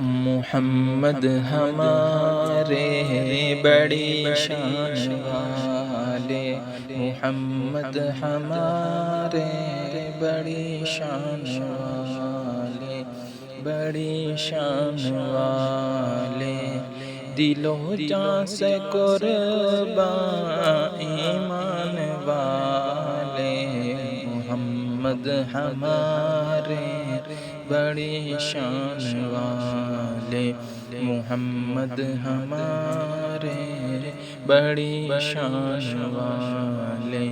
محمد ہمارے بڑی شان والے، محمد ہمارے بڑی شان والے، بڑی شان والے، دل و جاں سے قربان ایمان والے، محمد ہمارے بڑی شان والے، محمد ہمارے بڑی شان والے۔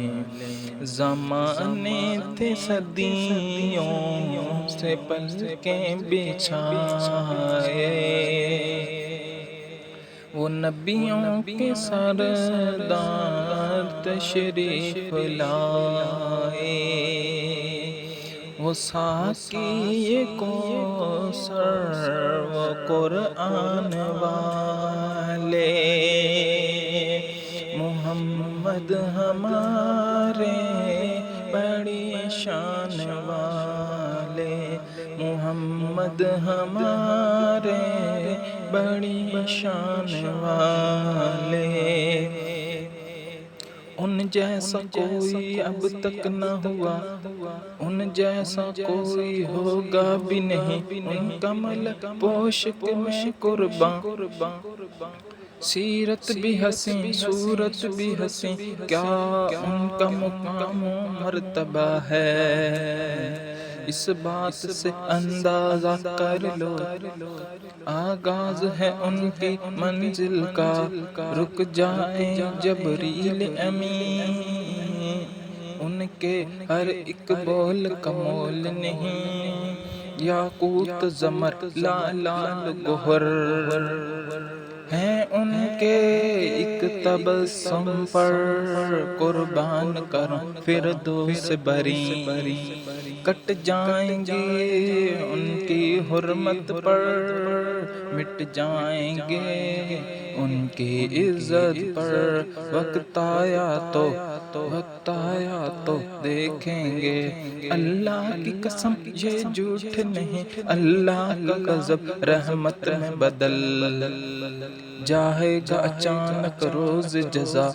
زمانے تھے صدیوں سے پلکیں بچھائے، وہ نبیوں کے سردار تشریف لائے، وہ ساقی کوثر وہ قرآن والے، محمد ہمارے بڑی شان والے، محمد ہمارے بڑی شان والے۔ ان جیسا کوئی اب تک نہ ہوا، ان جیسا کوئی ہوگا بھی نہیں، ان کمل پوشک میں قرباں، سیرت بھی حسین صورت بھی حسین، کیا ان کا مقام و مرتبہ ہے، اس بات سے اندازہ کر لو، آغاز ہے ان کی منزل کا، رک جائیں جبریل امین، ان کے ہر ایک بول کا مول نہیں، یاقوت زمر لال گوہر ہیں ان کے ایک تبسم پر، قربان کروں فردوس بری، کٹ جائیں گے ان کی حرمت پر، مٹ جائیں گے ان کی عزت پر، وقت آیا تو دیکھیں گے، اللہ کی قسم یہ جھوٹ نہیں، اللہ کا غضب رحمت میں بدل جائے گا اچانک روز جزا،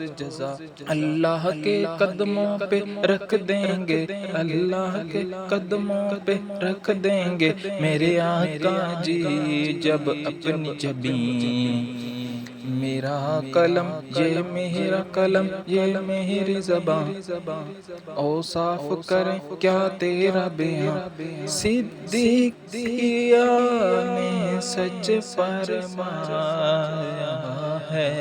اللہ کے قدموں پہ رکھ دیں گے، اللہ کے قدموں پہ رکھ دیں گے میرے آقا جی جب اپنی جبیں، میرا قلم یہ میرا قلم یہ میری زبان، اوصاف کریں کیا تیرا بیان، صدیق نے سچ فرمایا ہے،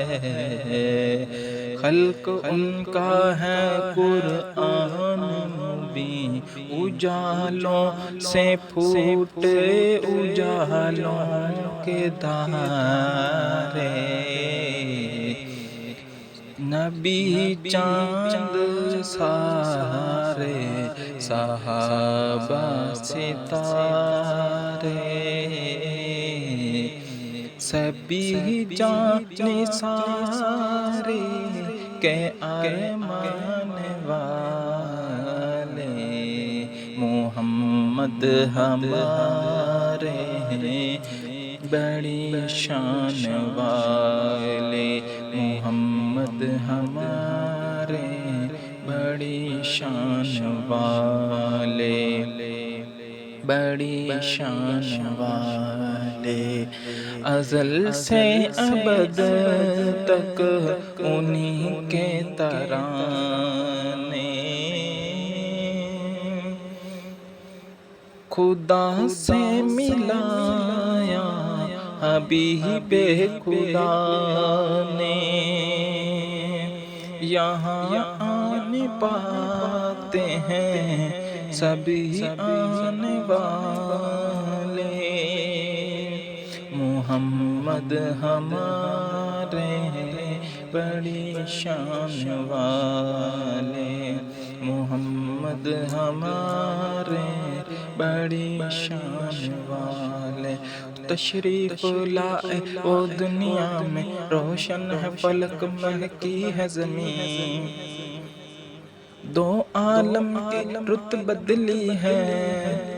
خلق ان کا ہے قرآن مبین، اجالوں سے پھوٹے اجالوں کے تارے، نبی چاند سارے صحابہ ستارے، سبھی جان سارے کے ارمان والے، محمد ہمارے بڑی شان والے، محمد ہمارے بڑی شان والے، بڑی شان والے، ازل سے ابد تک انہی کے ترانے، خدا سے ملایا حبیب خدا نے، یہاں آنے پاتے ہیں سبھی آنے والے، محمد ہمارے بڑی شان والے، محمد ہمارے بڑی شان والے، تشریف لائے وہ دنیا میں، روشن ہے فلک مہکی ہے زمین، دو عالم کی رت بدلی ہے،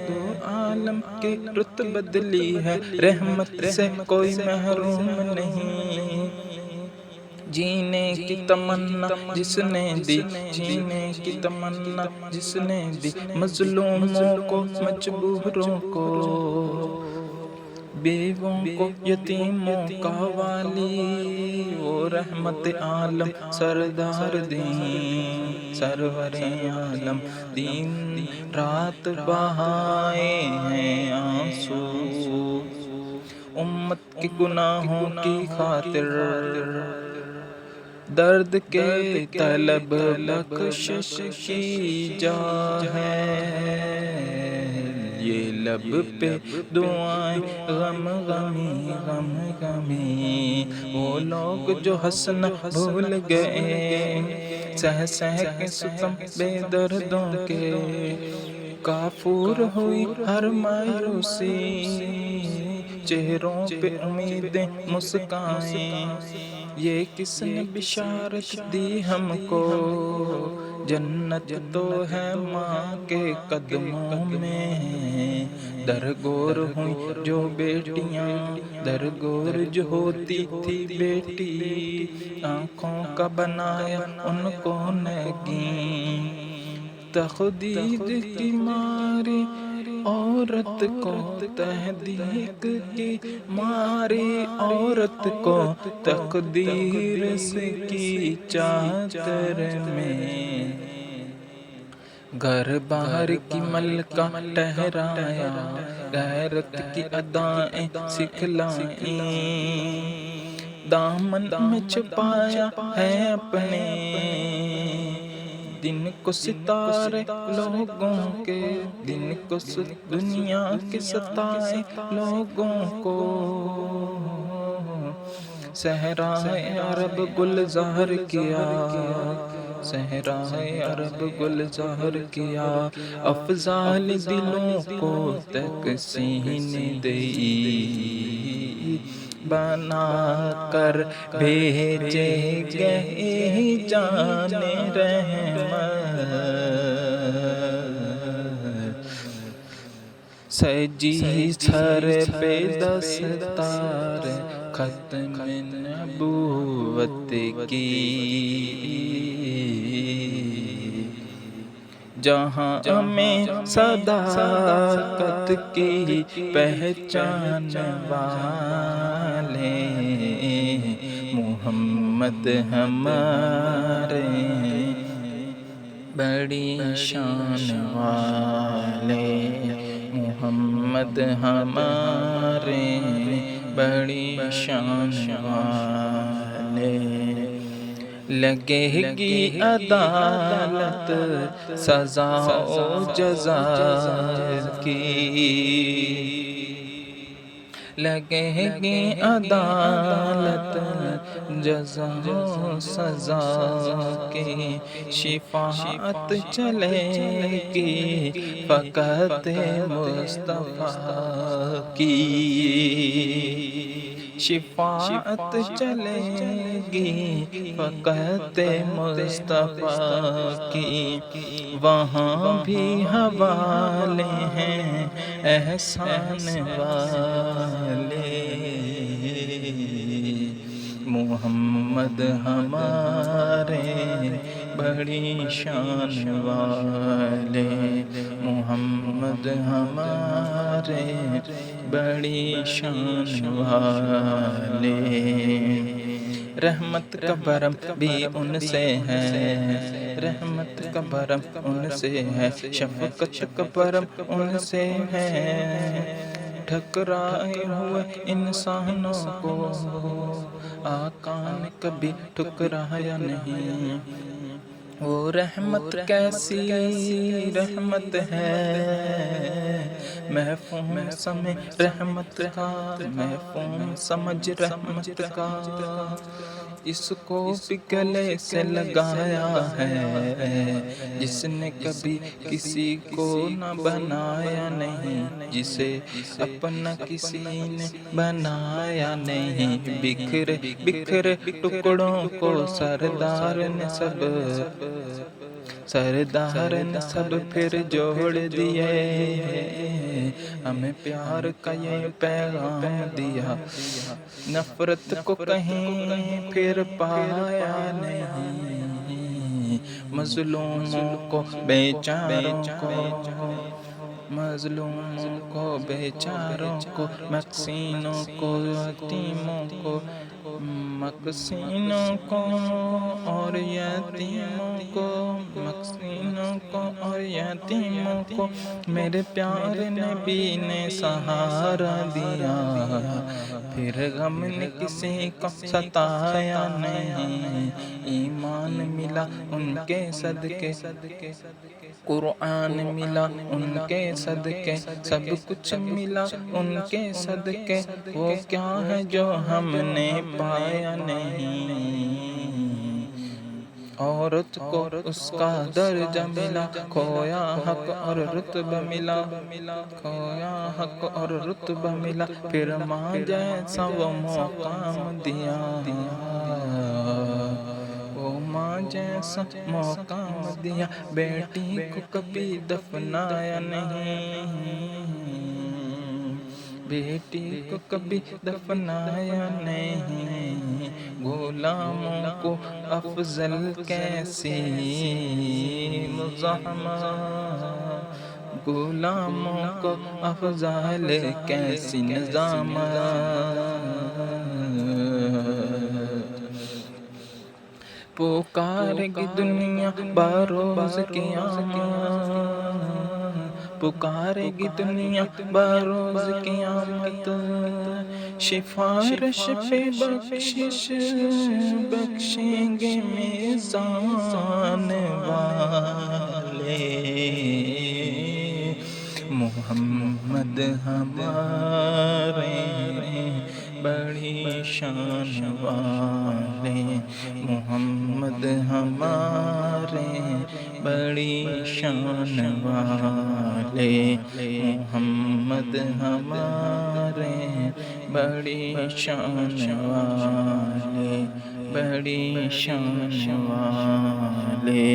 دو عالم کی رت بدلی ہے، رحمت سے کوئی محروم نہیں۔ جینے کی تمنا جس نے دی، جینے کی تمنا جس نے دی، مظلوموں کو مجبوروں کو، بیووں کو یتیموں کا والی، وہ رحمت عالم سردار دین، سرور عالم دین رات بہائے ہیں آنسو، امت کے گناہوں کی خاطر، درد کے طلب بخشش کی جا ہے، یہ لب پہ دعائیں غم غمی غم غمی، وہ لوگ جو ہنسنا بھول گئے، سہ سہ کے ستم بے دردوں کے، کافور ہوئی ہر مایوسی، چہروں پہ امیدیں مسکائیں، یہ کس نے بشارت دی ہم کو، جنت تو ہے ماں کے قدموں میں، درگور ہوئی جو بیٹیاں، درگور جو ہوتی تھی بیٹی، آنکھوں کا بنایا ان کو نگین، تخدید کی ماری عورت کو، تحدیق کی ماری عورت کو، تقدیر سے کی چادر میں، گھر باہر کی ملکہ ٹھہرایا، غیرت کی ادائیں سکھلائیں، دامن میں چھپایا ہے اپنے، دن کو ستارے لوگوں کے، دن کو دنیا کے ستائے لوگوں کو، صحرائے عرب گلزار کیا، صحرائے عرب گلزار کیا، افضال دلوں کو تکسین دی، بنا کر بھیجے گئے جان رحمت، سجی سر پہ دستار ختم نبوت کی، جہاں میں صداقت کی پہچان والے، محمد ہمارے بڑی شان والے، محمد ہمارے بڑی شان والے، لگے گی عدالت سزا و جزا کی، لگے گی عدالت جزا و سزا کی، شفاعت چلے گی فقط مصطفیٰ کی، شفاعت چلے گی فقط مصطفیٰ کی، وہاں بھی حوالے ہیں احسان والے، محمد ہمارے بڑی شان والے، محمد ہمارے بڑی شان والے، رحمت کا برم بھی ان سے ہے، رحمت کا برم ان سے ہے، شفقت کا برم ان سے ہے، ٹھکرائے ہوئے انسانوں کو آقا نے کبھی ٹھکرایا نہیں، وہ رحمت کیسی رحمت ہے، مفہوم سمجھ رحمت کا، مفہوم سمجھ رحمت کا، اس کو بھی گلے سے لگایا ہے، جس نے کبھی کسی کو نہ بنایا نہیں، جسے اپنا کسی نے بنایا نہیں، بکھرے بکھرے ٹکڑوں کو سردار نے سب سردار نے سب پھر جوڑ دیے، ہمیں پیار کا یہ پیغام دیا، نفرت کو کہیں پھر پایا نہیں، مظلوموں کو بیچاروں کو، مظلوموں کو بیچاروں کو، مکسینوں کو یتیموں کو، مکسینوں کو اور یتیموں کو، مکسینوں کو اور یتیموں کو میرے پیارے نبی نے سہارا دیا، پھر غم نے کسی کو ستایا نہیں، ایمان ملا ان کے صدقے، قرآن ملا ان کے صدقے، سب کچھ ملا ان کے صدقے، وہ کیا ہے جو ہم نے پایا نہیں، عورت کو اس کا درجہ ملا، کھویا حق اور رتبہ ملا، کھویا حق اور رتبہ ملا، پھر ماں جیسا وہ مقام دیا، وہ ماں جیسا مقام دیا، بیٹی کو کبھی دفنایا نہیں، بیٹی کو کبھی دفنایا نہیں، غلاموں کو افضل کیسی مزاحمت، غلاموں کو افضل کیسی نظامت، پکارے گی دنیا بروز قیامت، پکارے گی دنیا بروز قیامت، سفارش پہ بخشش بخشیں گے میزان والے، محمد ہمارے بڑی شان والے، محمد ہمارے بڑی شان والے، محمد ہمارے بڑی شان والے، بڑی شان والے۔